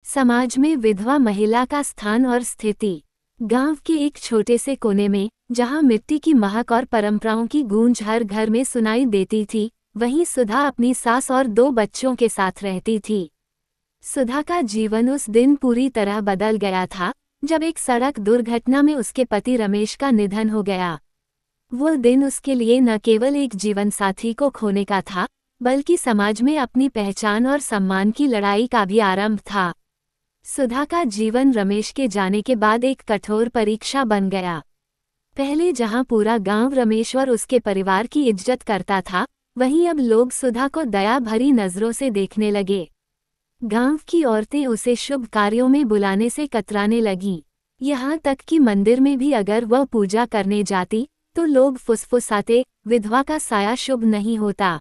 समाज में विधवा महिला का स्थान और स्थिति। गांव के एक छोटे से कोने में, जहां मिट्टी की महक और परंपराओं की गूंज हर घर में सुनाई देती थी, वहीं सुधा अपनी सास और 2 बच्चों के साथ रहती थी। सुधा का जीवन उस दिन पूरी तरह बदल गया था, जब एक सड़क दुर्घटना में उसके पति रमेश का निधन हो गया। वो दिन उसके लिए न केवल एक जीवनसाथी को खोने का था, बल्कि समाज में अपनी पहचान और सम्मान की लड़ाई का भी आरंभ था। सुधा का जीवन रमेश के जाने के बाद एक कठोर परीक्षा बन गया। पहले जहां पूरा गांव रमेश और उसके परिवार की इज्जत करता था, वहीं अब लोग सुधा को दया भरी नजरों से देखने लगे। गांव की औरतें उसे शुभ कार्यों में बुलाने से कतराने लगीं। यहाँ तक कि मंदिर में भी अगर वह पूजा करने जाती, तो लोग फुसफुसाते, विधवा का साया शुभ नहीं होता।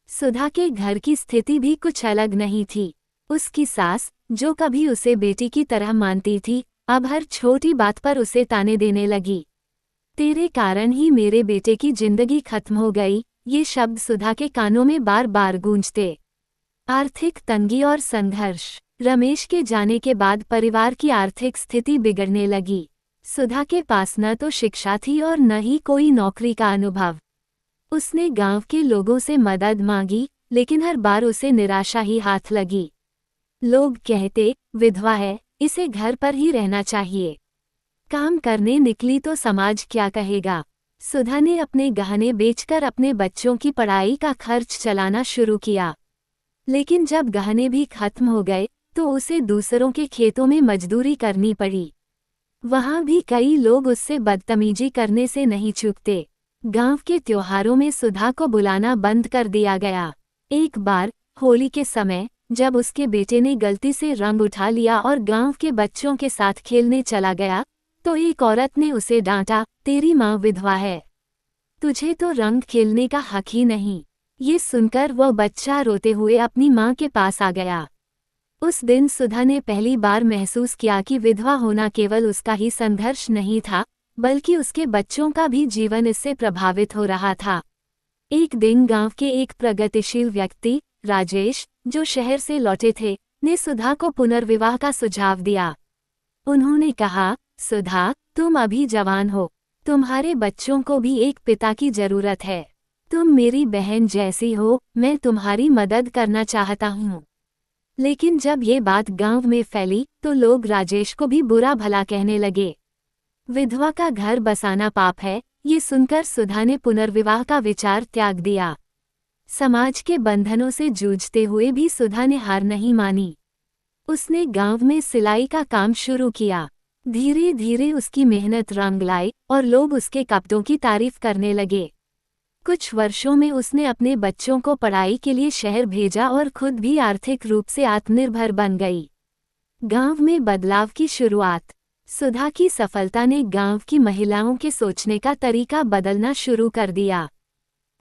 सुधा के घर की स्थिति भी कुछ अलग नहीं थी। उसकी सास, जो कभी उसे बेटी की तरह मानती थी, अब हर छोटी बात पर उसे ताने देने लगी। तेरे कारण ही मेरे बेटे की जिंदगी खत्म हो गई, ये शब्द सुधा के कानों में बार बार गूंजते। आर्थिक तंगी और संघर्ष। रमेश के जाने के बाद परिवार की आर्थिक स्थिति बिगड़ने लगी। सुधा के पास न तो शिक्षा थी और न ही कोई नौकरी का अनुभव। उसने गांव के लोगों से मदद मांगी, लेकिन हर बार उसे निराशा ही हाथ लगी। लोग कहते, विधवा है, इसे घर पर ही रहना चाहिए। काम करने निकली तो समाज क्या कहेगा। सुधा ने अपने गहने बेचकर अपने बच्चों की पढ़ाई का खर्च चलाना शुरू किया। लेकिन जब गहने भी खत्म हो गए, तो उसे दूसरों के खेतों में मजदूरी करनी पड़ी। वहां भी कई लोग उससे बदतमीजी करने से नहीं चूकते। गांव के त्योहारों में सुधा को बुलाना बंद कर दिया गया। एक बार होली के समय, जब उसके बेटे ने गलती से रंग उठा लिया और गांव के बच्चों के साथ खेलने चला गया, तो एक औरत ने उसे डांटा, तेरी माँ विधवा है, तुझे तो रंग खेलने का हक ही नहीं। ये सुनकर वह बच्चा रोते हुए अपनी माँ के पास आ गया। उस दिन सुधा ने पहली बार महसूस किया कि विधवा होना केवल उसका ही संघर्ष नहीं था, बल्कि उसके बच्चों का भी जीवन इससे प्रभावित हो रहा था। एक दिन गांव के एक प्रगतिशील व्यक्ति, राजेश, जो शहर से लौटे थे, ने सुधा को पुनर्विवाह का सुझाव दिया। उन्होंने कहा, सुधा, तुम अभी जवान हो, तुम्हारे बच्चों को भी एक पिता की जरूरत है। तुम मेरी बहन जैसी हो, मैं तुम्हारी मदद करना चाहता हूँ। लेकिन जब ये बात गांव में फैली, तो लोग राजेश को भी बुरा भला कहने लगे। विधवा का घर बसाना पाप है, ये सुनकर सुधा ने पुनर्विवाह का विचार त्याग दिया। समाज के बंधनों से जूझते हुए भी सुधा ने हार नहीं मानी। उसने गांव में सिलाई का काम शुरू किया। धीरे धीरे उसकी मेहनत रंग लाई और लोग उसके कपड़ों की तारीफ करने लगे। कुछ वर्षों में उसने अपने बच्चों को पढ़ाई के लिए शहर भेजा और खुद भी आर्थिक रूप से आत्मनिर्भर बन गई। गांव में बदलाव की शुरुआत। सुधा की सफलता ने गांव की महिलाओं के सोचने का तरीका बदलना शुरू कर दिया।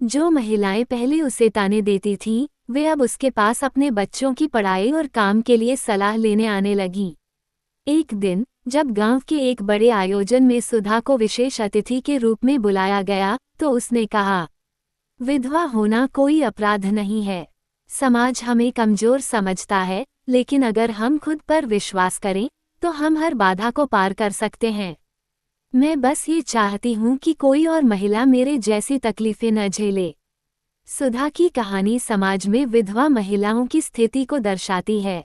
जो महिलाएं पहले उसे ताने देती थीं, वे अब उसके पास अपने बच्चों की पढ़ाई और काम के लिए सलाह लेने आने लगीं। एक दिन, जब गांव के एक बड़े आयोजन में सुधा को विशेष अतिथि के रूप में बुलाया गया, तो उसने कहा, विधवा होना कोई अपराध नहीं है। समाज हमें कमजोर समझता है, लेकिन अगर हम खुद पर विश्वास करें, तो हम हर बाधा को पार कर सकते हैं। मैं बस ये चाहती हूँ कि कोई और महिला मेरे जैसी तकलीफें न झेले। सुधा की कहानी समाज में विधवा महिलाओं की स्थिति को दर्शाती है।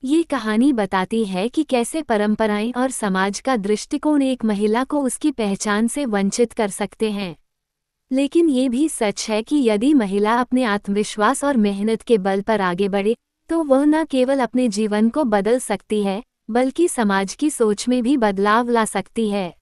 ये कहानी बताती है कि कैसे परंपराएं और समाज का दृष्टिकोण एक महिला को उसकी पहचान से वंचित कर सकते हैं। लेकिन ये भी सच है कि यदि महिला अपने आत्मविश्वास और मेहनत के बल पर आगे बढ़े, तो वह न केवल अपने जीवन को बदल सकती है, बल्कि समाज की सोच में भी बदलाव ला सकती है।